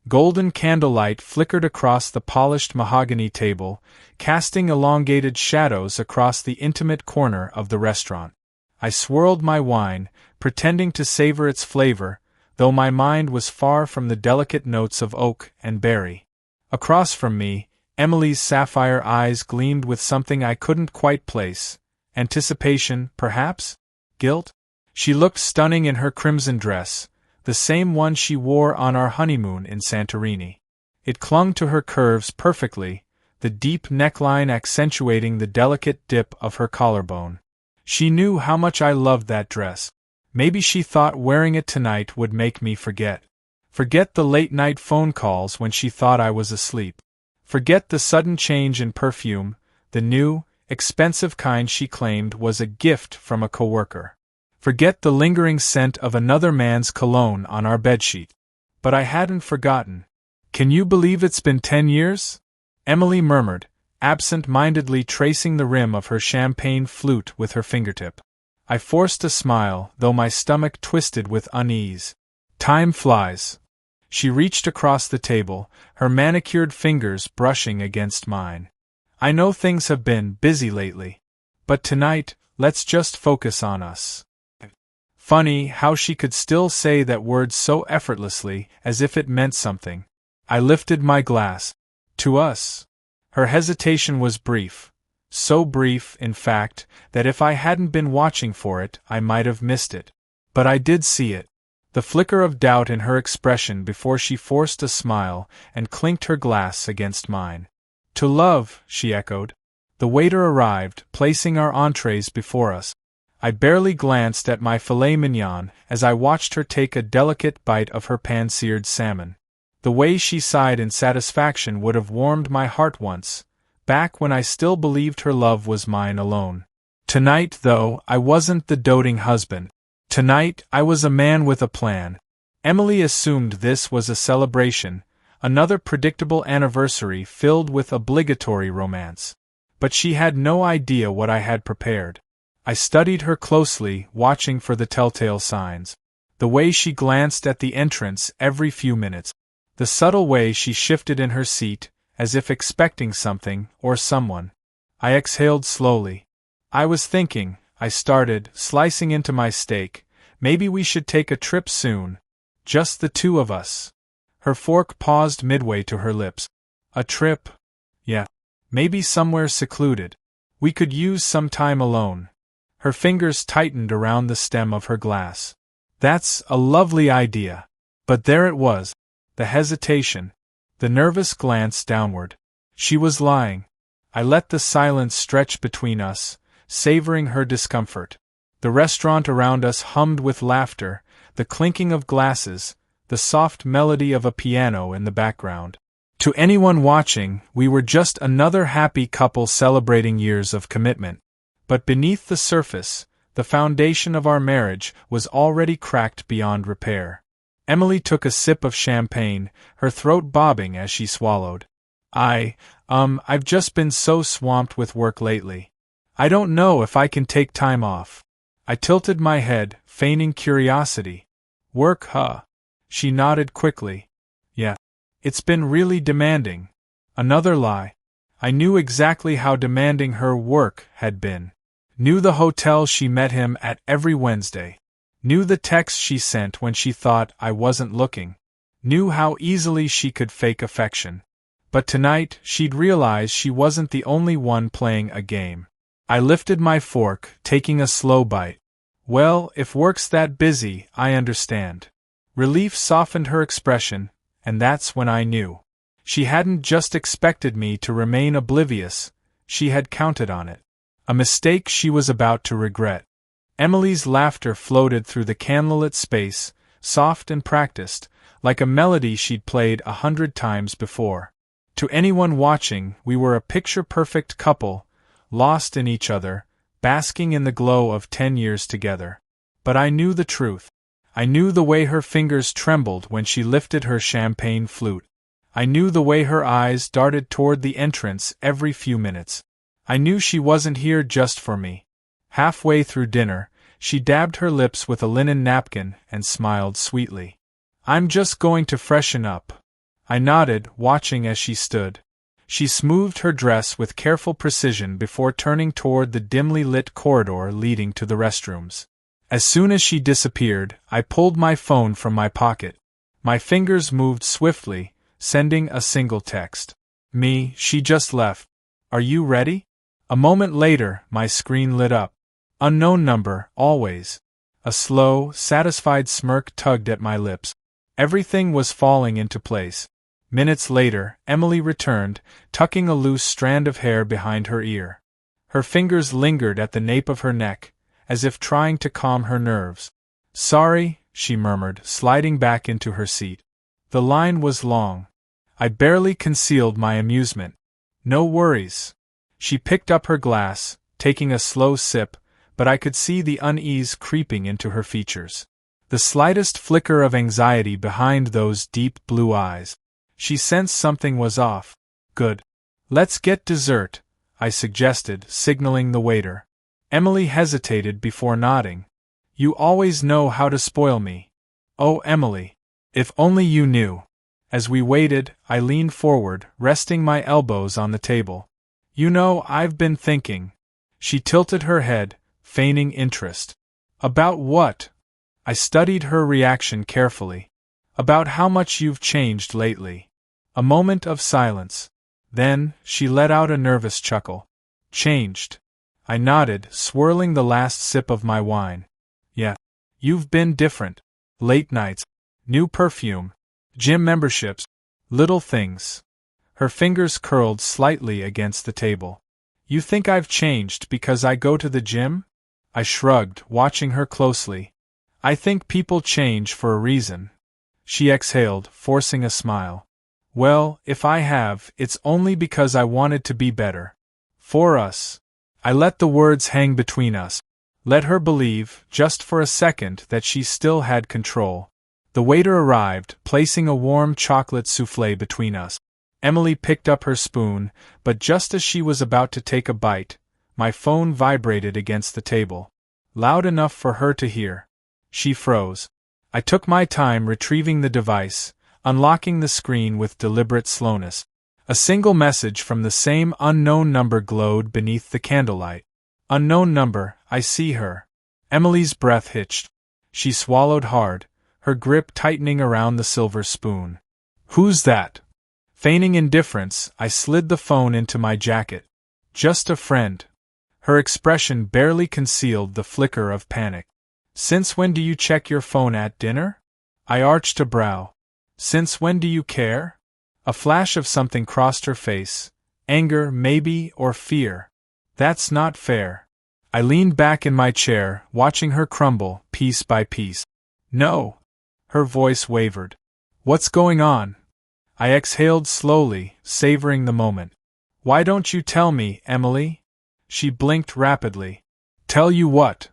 Golden candlelight flickered across the polished mahogany table, casting elongated shadows across the intimate corner of the restaurant. I swirled my wine, pretending to savor its flavor, though my mind was far from the delicate notes of oak and berry. Across from me, Emily's sapphire eyes gleamed with something I couldn't quite place. Anticipation, perhaps? Guilt? She looked stunning in her crimson dress, the same one she wore on our honeymoon in Santorini. It clung to her curves perfectly, the deep neckline accentuating the delicate dip of her collarbone. She knew how much I loved that dress. Maybe she thought wearing it tonight would make me forget. Forget the late-night phone calls when she thought I was asleep. Forget the sudden change in perfume, the new, expensive kind she claimed was a gift from a coworker. Forget the lingering scent of another man's cologne on our bedsheet. But I hadn't forgotten. "Can you believe it's been 10 years?" Emily murmured, absent-mindedly tracing the rim of her champagne flute with her fingertip. I forced a smile, though my stomach twisted with unease. Time flies. She reached across the table, her manicured fingers brushing against mine. I know things have been busy lately. But tonight, let's just focus on us. Funny how she could still say that word so effortlessly, as if it meant something. I lifted my glass. To us. Her hesitation was brief. So brief, in fact, that if I hadn't been watching for it, I might have missed it. But I did see it. The flicker of doubt in her expression before she forced a smile and clinked her glass against mine. "To love," she echoed. The waiter arrived, placing our entrees before us. I barely glanced at my filet mignon as I watched her take a delicate bite of her pan-seared salmon. The way she sighed in satisfaction would have warmed my heart once, back when I still believed her love was mine alone. Tonight, though, I wasn't the doting husband. Tonight, I was a man with a plan. Emily assumed this was a celebration, another predictable anniversary filled with obligatory romance. But she had no idea what I had prepared. I studied her closely, watching for the telltale signs. The way she glanced at the entrance every few minutes. The subtle way she shifted in her seat, as if expecting something or someone. I exhaled slowly. "I was thinking," I started, slicing into my steak, "maybe we should take a trip soon. Just the two of us." Her fork paused midway to her lips. "A trip? Yeah. Maybe somewhere secluded. We could use some time alone." Her fingers tightened around the stem of her glass. "That's a lovely idea." But there it was. The hesitation. The nervous glance downward. She was lying. I let the silence stretch between us, savoring her discomfort. The restaurant around us hummed with laughter, the clinking of glasses, the soft melody of a piano in the background. To anyone watching, we were just another happy couple celebrating years of commitment. But beneath the surface, the foundation of our marriage was already cracked beyond repair. Emily took a sip of champagne, her throat bobbing as she swallowed. I've just been so swamped with work lately. I don't know if I can take time off." I tilted my head, feigning curiosity. "Work, huh?" She nodded quickly. "Yeah. It's been really demanding." Another lie. I knew exactly how demanding her work had been. Knew the hotel she met him at every Wednesday. Knew the texts she sent when she thought I wasn't looking. Knew how easily she could fake affection. But tonight, she'd realize she wasn't the only one playing a game. I lifted my fork, taking a slow bite. "Well, if work's that busy, I understand." Relief softened her expression, and that's when I knew. She hadn't just expected me to remain oblivious, she had counted on it. A mistake she was about to regret. Emily's laughter floated through the candlelit space, soft and practiced, like a melody she'd played 100 times before. To anyone watching, we were a picture-perfect couple, lost in each other, basking in the glow of 10 years together. But I knew the truth. I knew the way her fingers trembled when she lifted her champagne flute. I knew the way her eyes darted toward the entrance every few minutes. I knew she wasn't here just for me. Halfway through dinner, she dabbed her lips with a linen napkin and smiled sweetly. "I'm just going to freshen up." I nodded, watching as she stood. She smoothed her dress with careful precision before turning toward the dimly lit corridor leading to the restrooms. As soon as she disappeared, I pulled my phone from my pocket. My fingers moved swiftly, sending a single text. Me, she just left. Are you ready? A moment later, my screen lit up. Unknown number, always. A slow, satisfied smirk tugged at my lips. Everything was falling into place. Minutes later, Emily returned, tucking a loose strand of hair behind her ear. Her fingers lingered at the nape of her neck, as if trying to calm her nerves. Sorry, she murmured, sliding back into her seat. The line was long. I barely concealed my amusement. No worries. She picked up her glass, taking a slow sip, but I could see the unease creeping into her features. The slightest flicker of anxiety behind those deep blue eyes. She sensed something was off. Good. Let's get dessert, I suggested, signaling the waiter. Emily hesitated before nodding. You always know how to spoil me. Oh, Emily. If only you knew. As we waited, I leaned forward, resting my elbows on the table. You know, I've been thinking. She tilted her head, feigning interest. About what? I studied her reaction carefully. About how much you've changed lately. A moment of silence. Then, she let out a nervous chuckle. Changed. I nodded, swirling the last sip of my wine. Yeah. You've been different. Late nights. New perfume. Gym memberships. Little things. Her fingers curled slightly against the table. You think I've changed because I go to the gym? I shrugged, watching her closely. I think people change for a reason. She exhaled, forcing a smile. Well, if I have, it's only because I wanted to be better. For us. I let the words hang between us. Let her believe, just for a second, that she still had control. The waiter arrived, placing a warm chocolate soufflé between us. Emily picked up her spoon, but just as she was about to take a bite, my phone vibrated against the table. Loud enough for her to hear. She froze. I took my time retrieving the device, unlocking the screen with deliberate slowness. A single message from the same unknown number glowed beneath the candlelight. Unknown number, I see her. Emily's breath hitched. She swallowed hard, her grip tightening around the silver spoon. Who's that? Feigning indifference, I slid the phone into my jacket. Just a friend. Her expression barely concealed the flicker of panic. Since when do you check your phone at dinner? I arched a brow. Since when do you care? A flash of something crossed her face. Anger, maybe, or fear. That's not fair. I leaned back in my chair, watching her crumble, piece by piece. No. Her voice wavered. What's going on? I exhaled slowly, savoring the moment. Why don't you tell me, Emily? She blinked rapidly. Tell you what?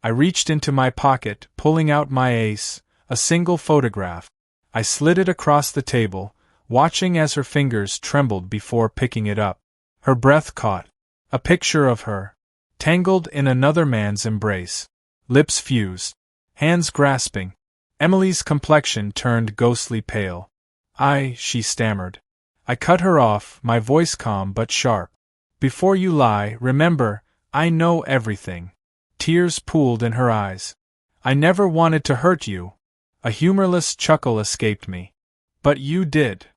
I reached into my pocket, pulling out my ace, a single photograph. I slid it across the table, watching as her fingers trembled before picking it up. Her breath caught. A picture of her. Tangled in another man's embrace. Lips fused. Hands grasping. Emily's complexion turned ghostly pale. She stammered. I cut her off, my voice calm but sharp. Before you lie, remember, I know everything. Tears pooled in her eyes. I never wanted to hurt you. A humorless chuckle escaped me. But you did.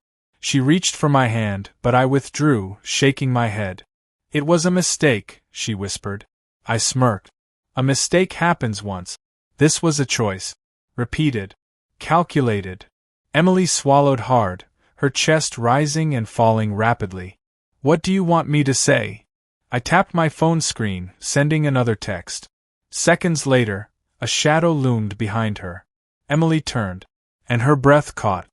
She reached for my hand, but I withdrew, shaking my head. It was a mistake, she whispered. I smirked. A mistake happens once. This was a choice. Repeated. Calculated. Emily swallowed hard, her chest rising and falling rapidly. What do you want me to say? I tapped my phone screen, sending another text. Seconds later, a shadow loomed behind her. Emily turned, and her breath caught.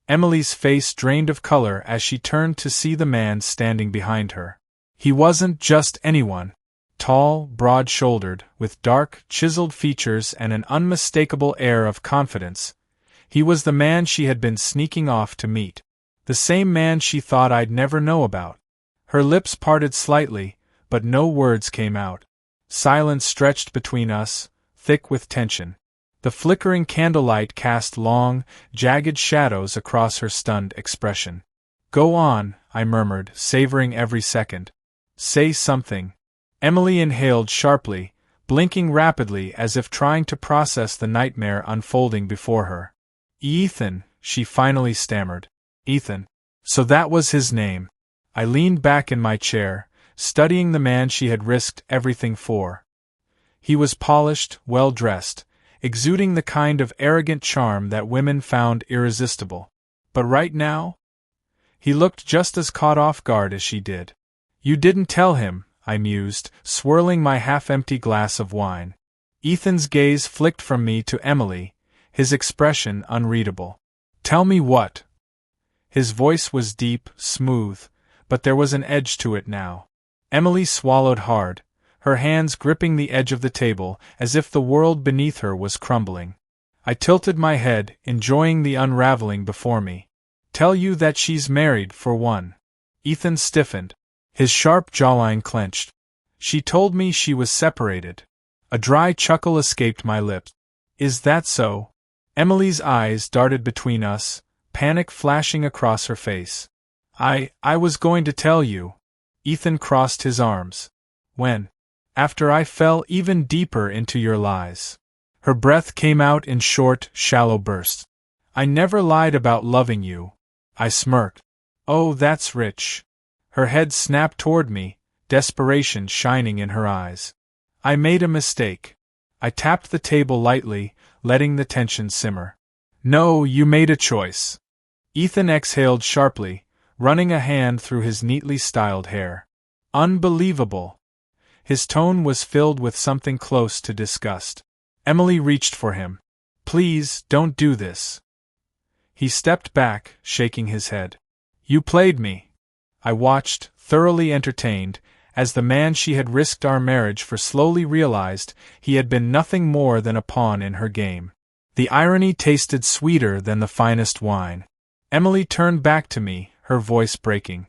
Emily's face drained of color as she turned to see the man standing behind her. He wasn't just anyone. Tall, broad-shouldered, with dark, chiseled features and an unmistakable air of confidence. He was the man she had been sneaking off to meet. The same man she thought I'd never know about. Her lips parted slightly, but no words came out. Silence stretched between us, thick with tension. The flickering candlelight cast long, jagged shadows across her stunned expression. "Go on," I murmured, savoring every second. "Say something." Emily inhaled sharply, blinking rapidly as if trying to process the nightmare unfolding before her. "Ethan," she finally stammered. "Ethan. So that was his name." I leaned back in my chair, studying the man she had risked everything for. He was polished, well-dressed, exuding the kind of arrogant charm that women found irresistible. But right now? He looked just as caught off guard as she did. "You didn't tell him," I mused, swirling my half-empty glass of wine. Ethan's gaze flicked from me to Emily, his expression unreadable. "Tell me what?" His voice was deep, smooth, but there was an edge to it now. Emily swallowed hard, her hands gripping the edge of the table as if the world beneath her was crumbling. I tilted my head, enjoying the unraveling before me. "Tell you that she's married, for one." Ethan stiffened. His sharp jawline clenched. "She told me she was separated." A dry chuckle escaped my lips. "Is that so?" Emily's eyes darted between us, panic flashing across her face. I was going to tell you." Ethan crossed his arms. "When?" "After I fell even deeper into your lies." Her breath came out in short, shallow bursts. "I never lied about loving you." I smirked. "Oh, that's rich." Her head snapped toward me, desperation shining in her eyes. "I made a mistake." I tapped the table lightly, letting the tension simmer. "No, you made a choice." Ethan exhaled sharply, running a hand through his neatly styled hair. "Unbelievable." His tone was filled with something close to disgust. Emily reached for him. "Please, don't do this." He stepped back, shaking his head. "You played me." I watched, thoroughly entertained, as the man she had risked our marriage for slowly realized he had been nothing more than a pawn in her game. The irony tasted sweeter than the finest wine. Emily turned back to me, her voice breaking.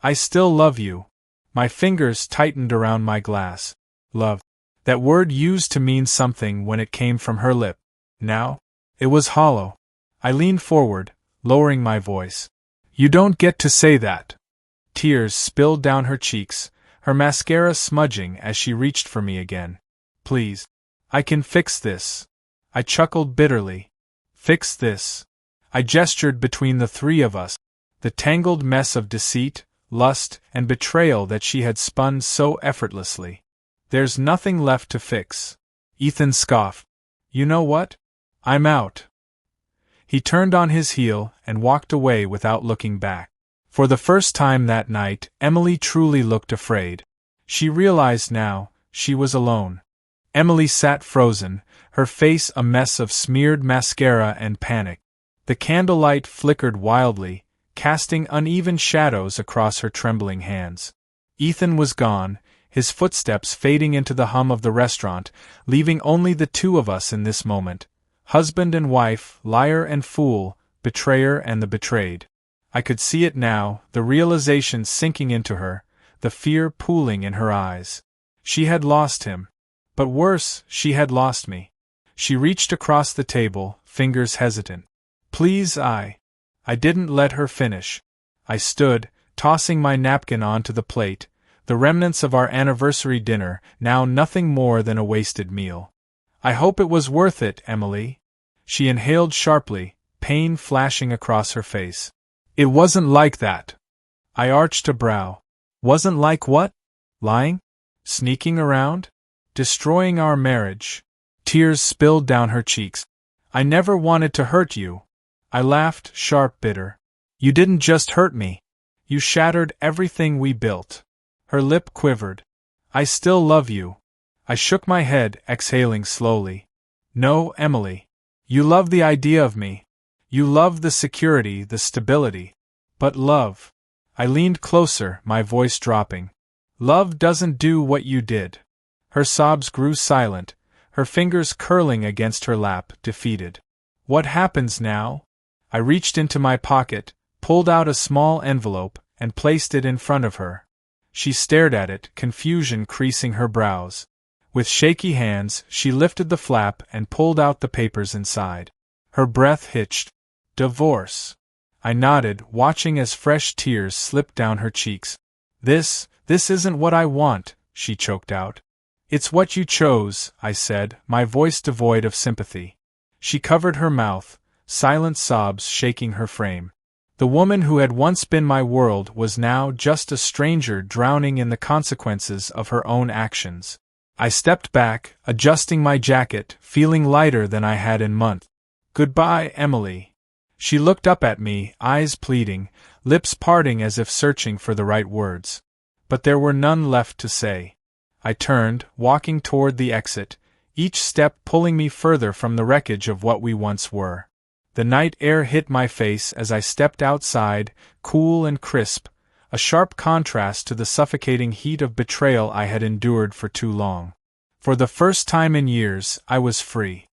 "I still love you." My fingers tightened around my glass. Love. That word used to mean something when it came from her lip. Now? It was hollow. I leaned forward, lowering my voice. "You don't get to say that." Tears spilled down her cheeks, her mascara smudging as she reached for me again. "Please. I can fix this." I chuckled bitterly. "Fix this." I gestured between the three of us, the tangled mess of deceit, lust, and betrayal that she had spun so effortlessly. "There's nothing left to fix." Ethan scoffed. "You know what? I'm out." He turned on his heel and walked away without looking back. For the first time that night, Emily truly looked afraid. She realized now, she was alone. Emily sat frozen, her face a mess of smeared mascara and panic. The candlelight flickered wildly, casting uneven shadows across her trembling hands. Ethan was gone, his footsteps fading into the hum of the restaurant, leaving only the two of us in this moment. Husband and wife, liar and fool, betrayer and the betrayed. I could see it now, the realization sinking into her, the fear pooling in her eyes. She had lost him. But worse, she had lost me. She reached across the table, fingers hesitant. "Please, I didn't let her finish." I stood, tossing my napkin onto the plate, the remnants of our anniversary dinner, now nothing more than a wasted meal. "I hope it was worth it, Emily." She inhaled sharply, pain flashing across her face. "It wasn't like that." I arched a brow. "Wasn't like what? Lying? Sneaking around? Destroying our marriage?" Tears spilled down her cheeks. "I never wanted to hurt you." I laughed, sharp, bitter. "You didn't just hurt me. You shattered everything we built." Her lip quivered. "I still love you." I shook my head, exhaling slowly. "No, Emily. You love the idea of me. You love the security, the stability. But love." I leaned closer, my voice dropping. "Love doesn't do what you did." Her sobs grew silent, her fingers curling against her lap, defeated. "What happens now?" I reached into my pocket, pulled out a small envelope, and placed it in front of her. She stared at it, confusion creasing her brows. With shaky hands, she lifted the flap and pulled out the papers inside. Her breath hitched. Divorce. I nodded, watching as fresh tears slipped down her cheeks. This isn't what I want, she choked out. It's what you chose, I said, my voice devoid of sympathy. She covered her mouth, silent sobs shaking her frame. The woman who had once been my world was now just a stranger drowning in the consequences of her own actions. I stepped back, adjusting my jacket, feeling lighter than I had in months. Goodbye, Emily. She looked up at me, eyes pleading, lips parting as if searching for the right words. But there were none left to say. I turned, walking toward the exit, each step pulling me further from the wreckage of what we once were. The night air hit my face as I stepped outside, cool and crisp, a sharp contrast to the suffocating heat of betrayal I had endured for too long. For the first time in years, I was free.